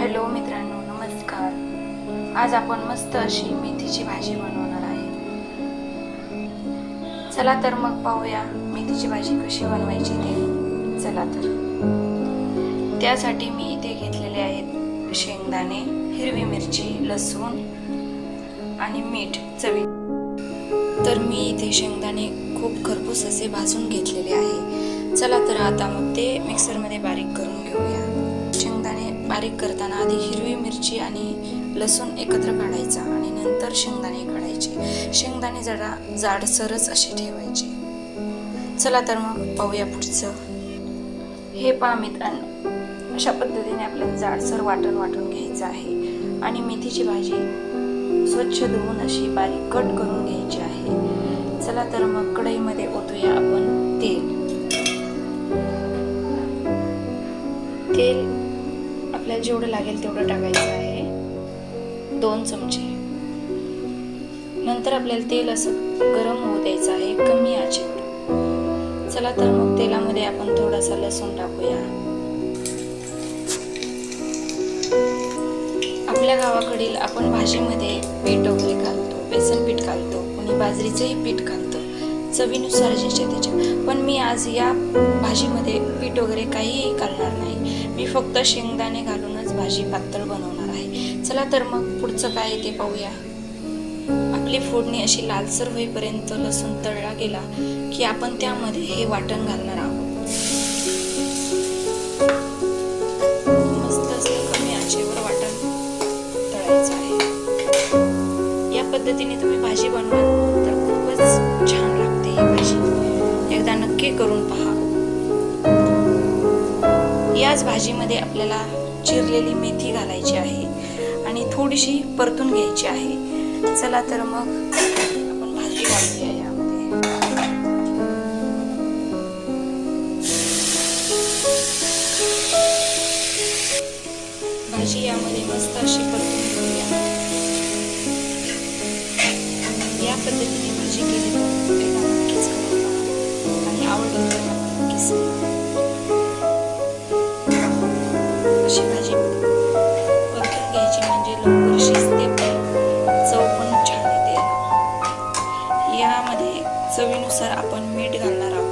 Hello मित्रांनो, नमस्कार. आज आपण मस्त अशी मेथीची भाजी बनवणार आहे. चला तर मग पाहूया मेथीची भाजी कशी बनवायची ते. चला तर त्यासाठी मी इथे घेतलेले आहेत शेंगदाणे, हिरवी मिरची, लसूण आणि मीठ चवी. तर मी इथे शेंगदाणे खूप खरपूस असे भाजून घेतलेले आहे. चला तर आता मग ते मिक्सरमध्ये बारीक करून घेऊया. शेंगदाणे बारीक करताना आधी हिरवी मिरची आणि लसूण एकत्र काढायचा आणि नंतर शेंगदाणे काढायचे. शेंगदाणे जरा जाडसरच असे ठेवायचे. चला तर मग पाहूया पुढचं. हे पहा मित्रांनो, अशा पद्धतीने आपल्याला जाडसर वाटून घ्यायचं आहे आणि मेथीची भाजी स्वच्छ धुवून अशी बारीक कट करून घ्यायची आहे. चला तर मग कढईमध्ये ओतूया आपण तेल. आपल्याला जेवढं लागेल तेवढं टाकायचं आहे, 2 चमचे. नंतर आपल्याला तेल असं गरम होऊ द्यायचं आहे कमी आचेवर. चला तर मग तेलामध्ये आपण थोडासा लसूण टाकूया. आपल्या गावाकडील आपण भाजीमध्ये पीठ वगैरे घालतो, बेसन पीठ घालतो, कोणी बाजरीचंही पीठ घालतं, चवीनुसार ज्याच्या त्याच्या. पण मी आज या भाजीमध्ये पीठ वगैरे काहीही घालणार नाही. मी फक्त शेंगदाणे घालूनच भाजी पातळ बनवणार आहे. चला तर मग पुढचं काय ते पाहूया. आपली फोडणी अशी लालसर होईपर्यंत लसूण तळला गेला की आपण त्यामध्ये हे वाटण घालणार आहोत. मस्त असं कमी आचेवर वाटण तळायचं आहे. या पद्धतीने तुम्ही भाजी बनवाल तर खूपच छान लागते ही भाजी. एकदा नक्की करून पहा. याच भाजीमध्ये आपल्याला चिरलेली मेथी घालायची आहे आणि थोडीशी परतून घ्यायची आहे. चला तर मग आपण भाजी घालूया यामध्ये. भाजी यामध्ये मस्त अशी परतून घेऊया. या पद्धतीने भाजी केली तर एकदा नक्कीच करून पहा आणि आवडली तर नक्कीच. अशी भाजी परतून घ्यायची म्हणजे लवकर शिजते, चव पण छान येते. यामध्ये चवीनुसार आपण मीठ घालणार आहोत.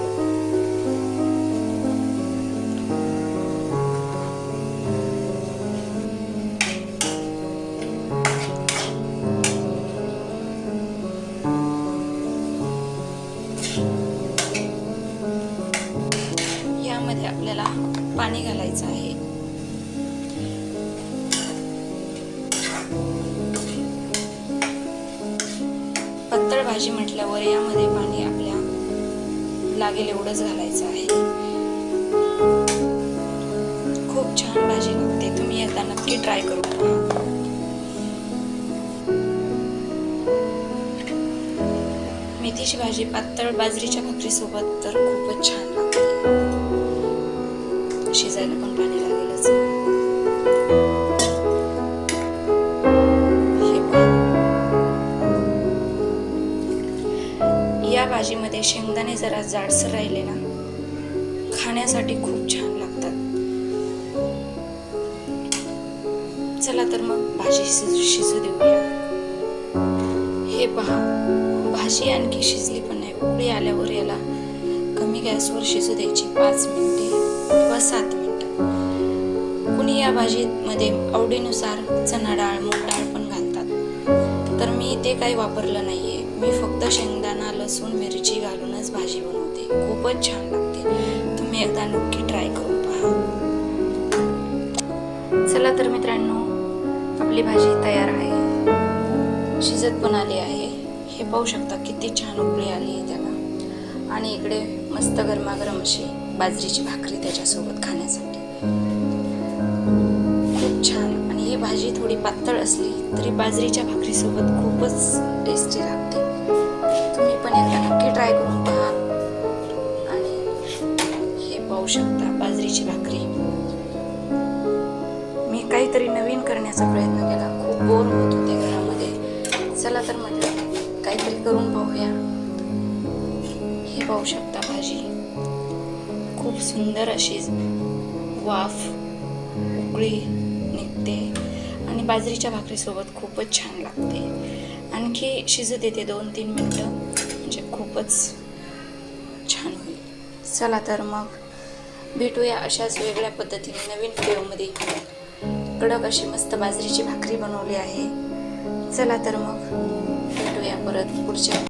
यामध्ये आपल्याला पाणी घालायचं आहे. पातळ भाजी म्हटल्यावर यामध्ये पाणी आपल्या लागेल एवढंच घालायचं आहे. खूप छान भाजी लागते. तुम्ही एकदा नक्की ट्राय करून पहा. मेथीची भाजी पातळ बाजरीच्या भाकरी सोबत तर खूपच छान लागते. शिजायला पण पाणी लागेलच. या भाजीमध्ये शेंगदाणे जरा जाडसर राहिले ना, खाण्यासाठी खूप छान लागतात. चला तर मग भाजी शिजू देऊया. हे पहा, भाजी आणखी शिजली पण नाही. उकळी आल्यावर याला कमी गॅसवर शिजू द्यायची 5 मिनिटे किंवा 7 मिनिटं. कुणी या भाजीमध्ये आवडीनुसार चणा डाळ, मूग डाळ पण घालतात, तर मी ते काही वापरलं नाहीये. मी फक्त शेंगदाणा, लसूण, मिरची घालूनच भाजी बनवते. खूपच छान लागते. तुम्ही एकदा नक्की ट्राय करून पहा. चला तर मित्रांनो, आपली भाजी तयार आहे. शिजत पण आली आहे. हे पाहू शकता किती छान उकळी आली आहे त्याला. आणि इकडे मस्त गरमागरम अशी बाजरीची भाकरी त्याच्यासोबत खाण्यासाठी खूप छान. आणि ही भाजी थोडी पातळ असली तरी बाजरीच्या भाकरीसोबत खूपच टेस्टी लागते. तुम्ही पण एकदा नक्की ट्राय करून पहा. आणि हे पाहू शकता बाजरीची भाकरी. मी काहीतरी नवीन करण्याचा प्रयत्न केला. खूप बोर होत होते घरामध्ये. चला तर म्हटलं काहीतरी करून पाहूया. हे पाहू शकता भाजी खूप सुंदर अशी वाफ उकळी निघते. लागते आणि बाजरीच्या भाकरीसोबत खूपच छान लागते. आणखी शिजू देते 2-3 मिनटं, म्हणजे खूपच छान होईल. चला तर मग भेटूया अशाच वेगळ्या पद्धतीने नवीन व्हिडिओमध्ये. कडक अशी मस्त बाजरीची भाकरी बनवली आहे. चला तर मग भेटूया परत पुढच्या